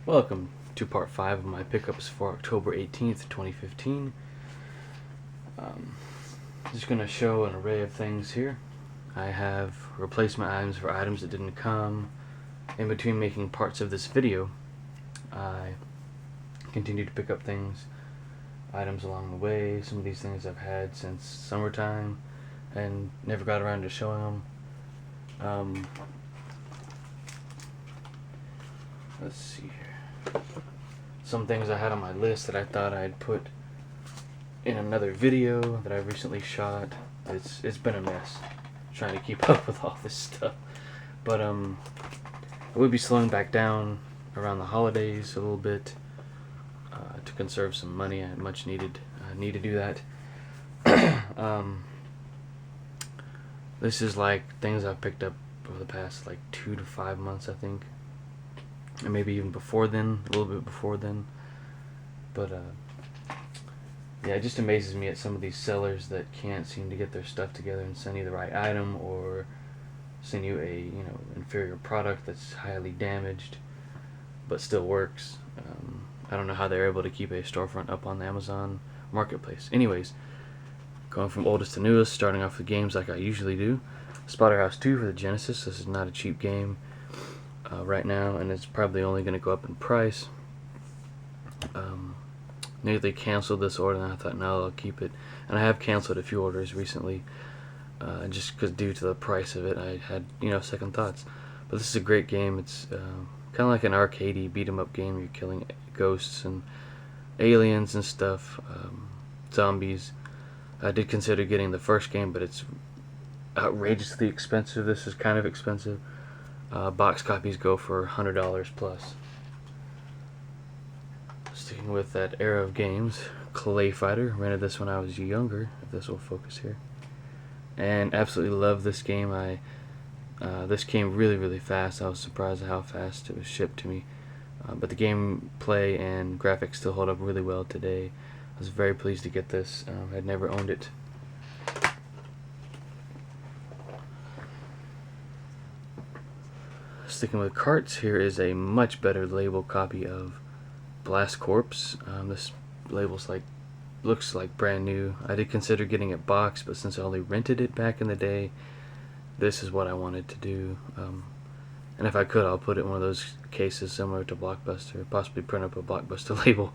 Welcome to part 5 of my pickups for October 18th, 2015. Just going to show an array of things here. I have replacement items for items that didn't come. In between making parts of this video, I continue to pick up items along the way. Some of these things I've had since summertime and never got around to showing them. Let's see here. Some things I had on my list that I thought I'd put in another video that I recently shot. It's been a mess trying to keep up with all this stuff. But I will be slowing back down around the holidays a little bit to conserve some money. I much need to do that. This is like things I've picked up over the past like 2 to 5 months, I think. And maybe even before then, a little bit before then. But yeah, it just amazes me at some of these sellers that can't seem to get their stuff together and send you the right item, or send you a inferior product that's highly damaged but still works. I don't know how they're able to keep a storefront up on the Amazon marketplace. Anyways, going from oldest to newest, starting off with games like I usually do. Splatterhouse 2 for the Genesis. This is not a cheap game right now, and it's probably only going to go up in price. Nearly canceled this order, and I thought, no, I'll keep it. And I have canceled a few orders recently, just because due to the price of it, I had second thoughts. But this is a great game. It's kind of like an arcadey beat 'em up game. You're killing ghosts and aliens and stuff, zombies. I did consider getting the first game, but it's outrageously expensive. This is kind of expensive. Box copies go for $100 plus. Sticking with that era of games, Clay Fighter. Rented this when I was younger, if this will focus here. And absolutely love this game. This came really fast. I was surprised at how fast it was shipped to me. But the gameplay and graphics still hold up really well today. I was very pleased to get this. I'd never owned it. Sticking with carts, here is a much better label copy of Blast Corps. This label's looks like brand new. I did consider getting it boxed, but since I only rented it back in the day, this is what I wanted to do. And if I could, I'll put it in one of those cases similar to Blockbuster, possibly print up a Blockbuster label.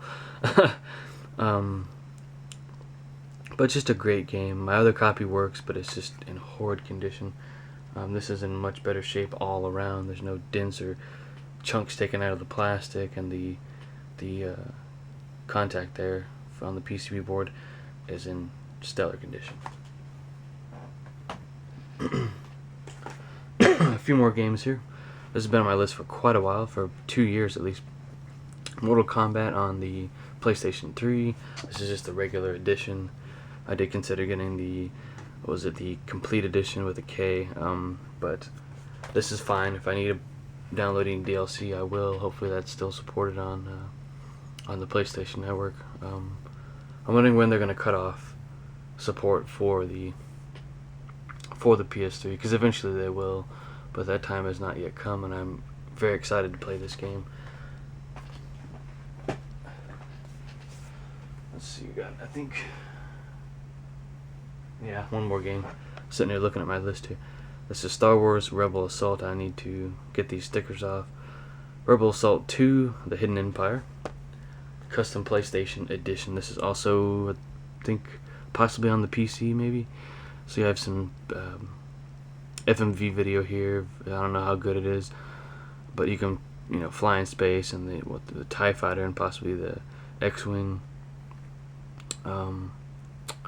But just a great game. My other copy works, but it's just in horrid condition. This is in much better shape all around. There's no dents or chunks taken out of the plastic, and the contact there on the PCB board is in stellar condition. A few more games here. This has been on my list for quite a while, for 2 years at least. Mortal Kombat on the PlayStation 3. This is just the regular edition. I did consider getting the complete edition with a K, but this is fine. If I need downloading DLC, I will. Hopefully that's still supported on the PlayStation Network. I'm wondering when they're going to cut off support for the PS3, because eventually they will, but that time has not yet come, and I'm very excited to play this game. Let's see, I think, yeah, one more game. Sitting here looking at my list here. This is Star Wars Rebel Assault. I need to get these stickers off. Rebel Assault 2, The Hidden Empire. Custom PlayStation Edition. This is also, I think, possibly on the PC, maybe. So you have some FMV video here. I don't know how good it is, but you can, fly in space, and the TIE Fighter, and possibly the X-Wing.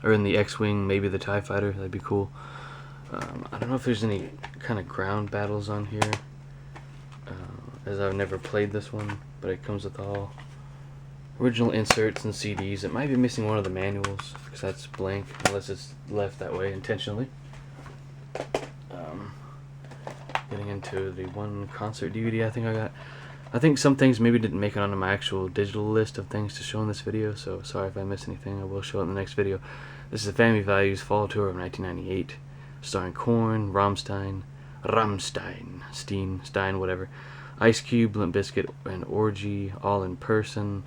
Or in the X-Wing, maybe the TIE Fighter. That'd be cool. I don't know if there's any kind of ground battles on here, as I've never played this one, but it comes with all original inserts and CDs. It might be missing one of the manuals, because that's blank, unless it's left that way intentionally. Getting into the one concert DVD I think I got. I think some things maybe didn't make it onto my actual digital list of things to show in this video, so sorry if I miss anything. I will show it in the next video. This is the Family Values Fall Tour of 1998, starring Korn, Rammstein, Stein, whatever. Ice Cube, Limp Bizkit, and Orgy all in person.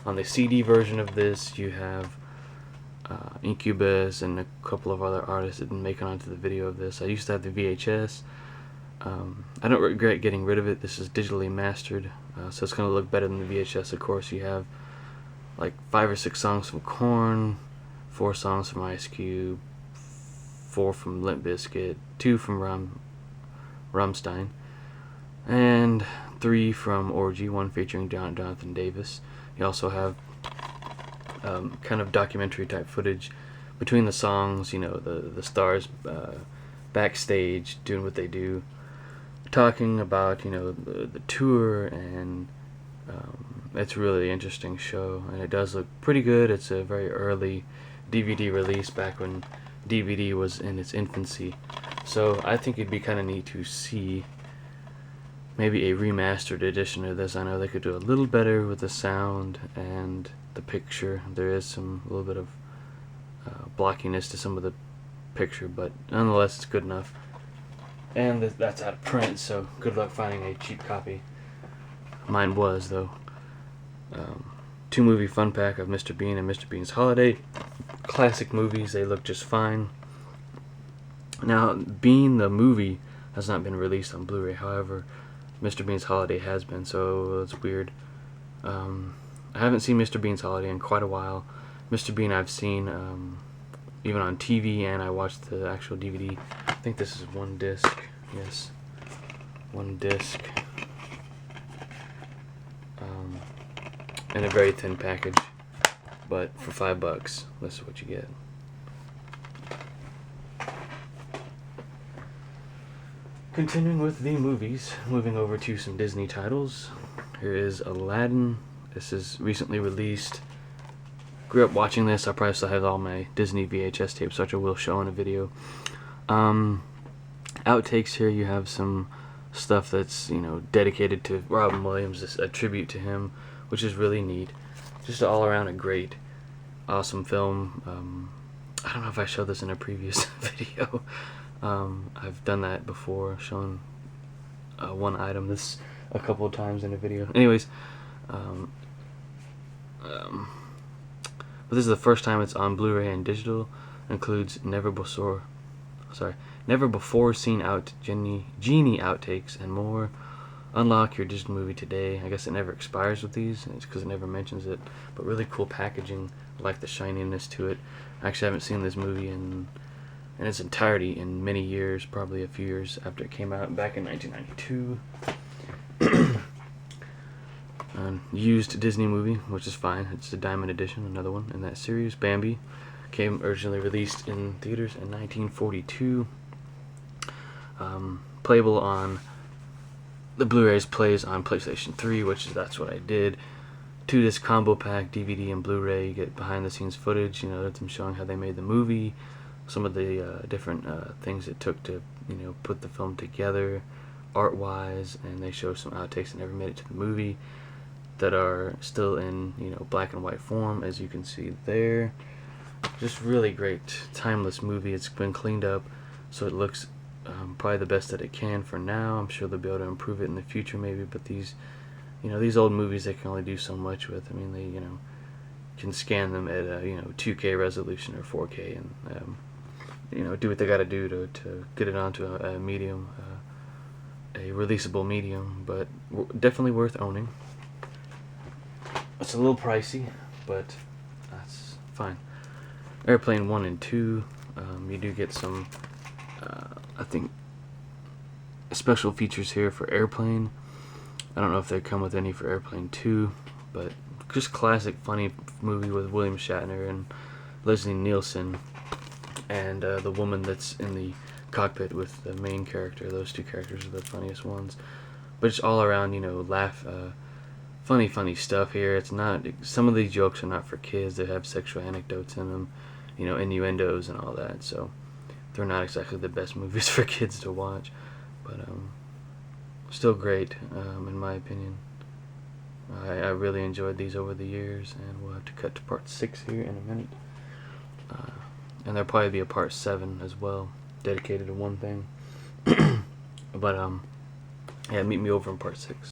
On the CD version of this, you have Incubus and a couple of other artists that didn't make it onto the video of this. I used to have the VHS. I don't regret getting rid of it. This is digitally mastered, so it's going to look better than the VHS. Of course, you have like 5 or 6 songs from Korn, 4 songs from Ice Cube, 4 from Limp Bizkit, 2 from Rammstein, and 3 from Orgy, 1 featuring Jonathan Davis. You also have kind of documentary type footage between the songs, you know, the stars backstage doing what they do, talking about, you know, the tour, and it's a really interesting show, and it does look pretty good. It's a very early DVD release back when DVD was in its infancy, so I think it'd be kind of neat to see maybe a remastered edition of this. I know they could do a little better with the sound and the picture. There is some little bit of blockiness to some of the picture, but nonetheless it's good enough. And that's out of print, so good luck finding a cheap copy. Mine was, though. 2 movie fun pack of Mr. Bean and Mr. Bean's Holiday. Classic movies, they look just fine. Now, Bean the movie has not been released on Blu-ray, however, Mr. Bean's Holiday has been, so it's weird. I haven't seen Mr. Bean's Holiday in quite a while. Mr. Bean I've seen even on TV, and I watched the actual DVD. I think this is 1 disc. Yes, 1 disc. In a very thin package, but for $5, this is what you get. Continuing with the movies, moving over to some Disney titles. Here is Aladdin. This is recently released. Grew up watching this. I probably still have all my Disney VHS tapes, which I will show in a video. Outtakes here, you have some stuff that's, you know, dedicated to Robin Williams, a tribute to him, which is really neat. Just all around a great, awesome film. I don't know if I showed this in a previous video. I've done that before, shown one item this a couple of times in a video. Anyways, but this is the first time it's on Blu-ray and digital. Includes never before seen Genie outtakes and more. Unlock your digital movie today. I guess it never expires with these. It's because it never mentions it. But really cool packaging. I like the shininess to it. I actually haven't seen this movie in its entirety in many years, probably a few years after it came out back in 1992. Used Disney movie, which is fine. It's the Diamond Edition, another one in that series. Bambi came originally released in theaters in 1942. Playable on the Blu-rays, plays on PlayStation 3, that's what I did. 2-disc combo pack, DVD and Blu-ray. You get behind-the-scenes footage, you know, them showing how they made the movie, some of the different things it took to, you know, put the film together, art-wise, and they show some outtakes that never made it to the movie that are still in, you know, black and white form, as you can see there. Just really great, timeless movie. It's been cleaned up, so it looks probably the best that it can for now. I'm sure they'll be able to improve it in the future, maybe. But these, you know, these old movies, they can only do so much with. I mean, they, you know, can scan them at a, you know, 2K resolution or 4K, and you know, do what they got to do to get it onto a medium, a releasable medium. But definitely worth owning. It's a little pricey, but that's fine. Airplane 1 and 2, you do get some, I think, special features here for Airplane. I don't know if they come with any for Airplane 2, but just classic funny movie with William Shatner and Leslie Nielsen, and the woman that's in the cockpit with the main character. Those 2 characters are the funniest ones. But it's all around, you know, funny stuff here. It's not, some of these jokes are not for kids. They have sexual anecdotes in them, you know, innuendos and all that, so they're not exactly the best movies for kids to watch, but still great, in my opinion. I really enjoyed these over the years, and we'll have to cut to part 6 here in a minute, and there'll probably be a part 7 as well, dedicated to one thing. But yeah, meet me over in part 6.